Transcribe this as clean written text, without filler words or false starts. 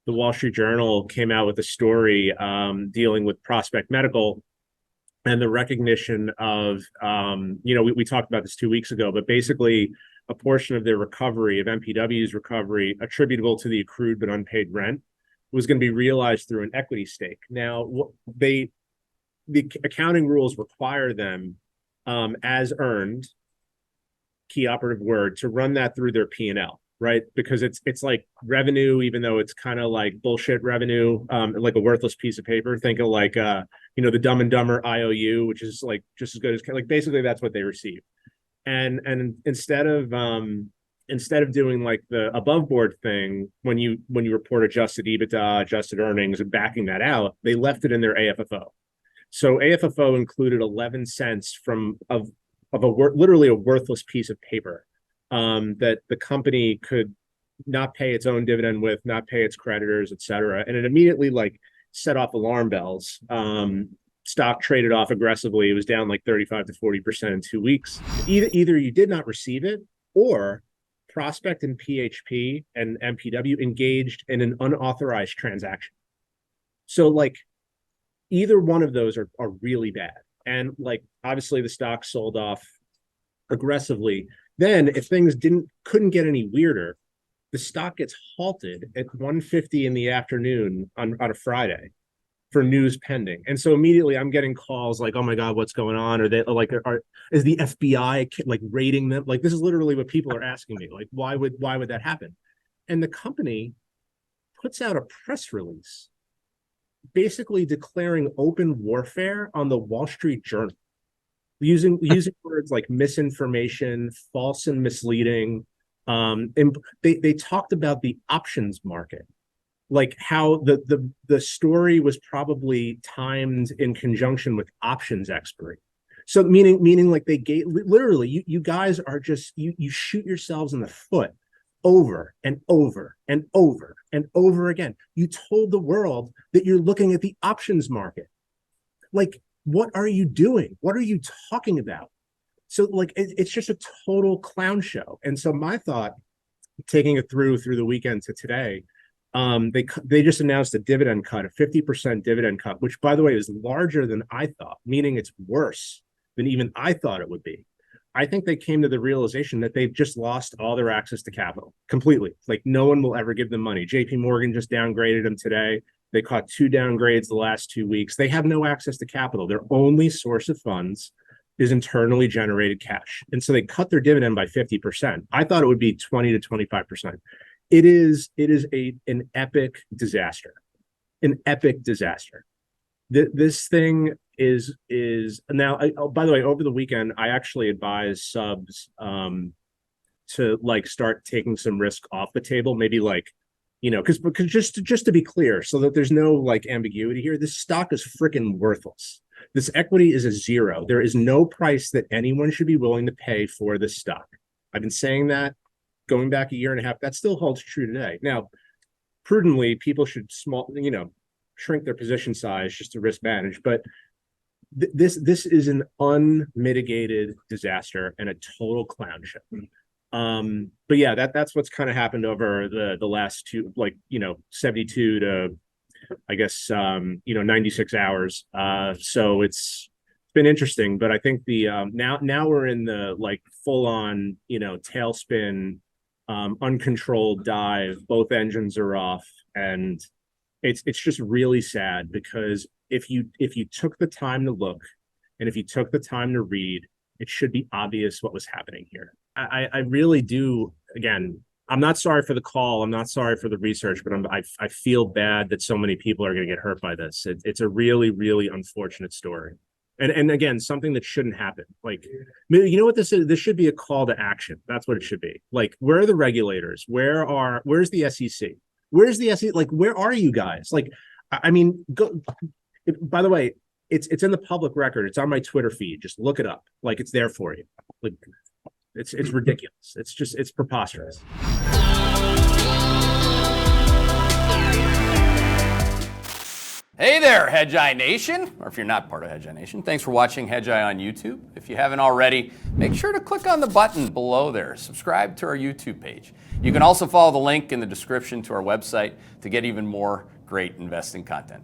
the Wall Street Journal came out with a story dealing with Prospect Medical and the recognition of, we talked about this 2 weeks ago, but basically a portion of their recovery, of MPW's recovery, attributable to the accrued but unpaid rent, was going to be realized through an equity stake. Now, the accounting rules require them, as earned, key operative word, to run that through their P&L, right? Because it's like revenue, even though it's kind of like bullshit revenue, like a worthless piece of paper. Think of like, the Dumb and Dumber IOU, which is like just as good as, like, basically that's what they receive. And instead of doing like the above board thing, when you report adjusted EBITDA, adjusted earnings, and backing that out, they left it in their AFFO. So AFFO included 11 cents literally a worthless piece of paper that the company could not pay its own dividend with, not pay its creditors, et cetera. And it immediately like set off alarm bells. Stock traded off aggressively. It was down like 35 to 40% in 2 weeks. Either you did not receive it, or Prospect and PHP and MPW engaged in an unauthorized transaction. So like either one of those are really bad. And like obviously the stock sold off aggressively. Then if things couldn't get any weirder, the stock gets halted at 1:50 in the afternoon on a Friday for news pending. And so immediately I'm getting calls like, oh my God, what's going on? Are they like, is the FBI like raiding them? Like, this is literally what people are asking me. Like, why would that happen? And the company puts out a press release basically declaring open warfare on the Wall Street Journal, using words like misinformation, false and misleading. And they talked about the options market, like how the story was probably timed in conjunction with options expiry. So meaning like they gave literally, you guys are just, you shoot yourselves in the foot over and over and over and over again. You told the world that you're looking at the options market. Like, what are you doing? What are you talking about? So like, it's just a total clown show. And so my thought, taking it through the weekend to today, they just announced a dividend cut, a 50% dividend cut, which by the way is larger than I thought, meaning it's worse than even I thought it would be. I think they came to the realization that they've just lost all their access to capital completely. Like, no one will ever give them money. JP Morgan just downgraded them today. They caught 2 downgrades the last 2 weeks. They have no access to capital. Their only source of funds is internally generated cash. And so they cut their dividend by 50%. I thought it would be 20 to 25%. It is an epic disaster. An epic disaster. This thing is now, by the way, over the weekend, I actually advised subs to like start taking some risk off the table. Maybe like, because just to be clear, so that there's no like ambiguity here, this stock is freaking worthless. This equity is a zero. There is no price that anyone should be willing to pay for this stock. I've been saying that going back a year and a half. That still holds true today. Now, prudently, people should shrink their position size just to risk manage. But this is an unmitigated disaster and a total clown show. But yeah, that's what's kind of happened over the last 72 to, I guess, 96 hours. So it's been interesting, but I think the now we're in the like full on tailspin, uncontrolled dive. Both engines are off, and it's just really sad, because if you took the time to look, and if you took the time to read, it should be obvious what was happening here. I really do. Again, I'm not sorry for the call. I'm not sorry for the research, but I feel bad that so many people are going to get hurt by this. It's a really, really unfortunate story. And again, something that shouldn't happen. Like, you know what this is? This should be a call to action. That's what it should be. Like, where are the regulators? Where's the SEC? Where's the SEC? Like, where are you guys? Like, I mean, by the way, it's in the public record. It's on my Twitter feed. Just look it up. Like, it's there for you. Like, it's ridiculous. It's preposterous. Hey there, Hedgeye Nation, or if you're not part of Hedgeye Nation, thanks for watching Hedgeye on YouTube. If you haven't already, make sure to click on the button below there. Subscribe to our YouTube page. You can also follow the link in the description to our website to get even more great investing content.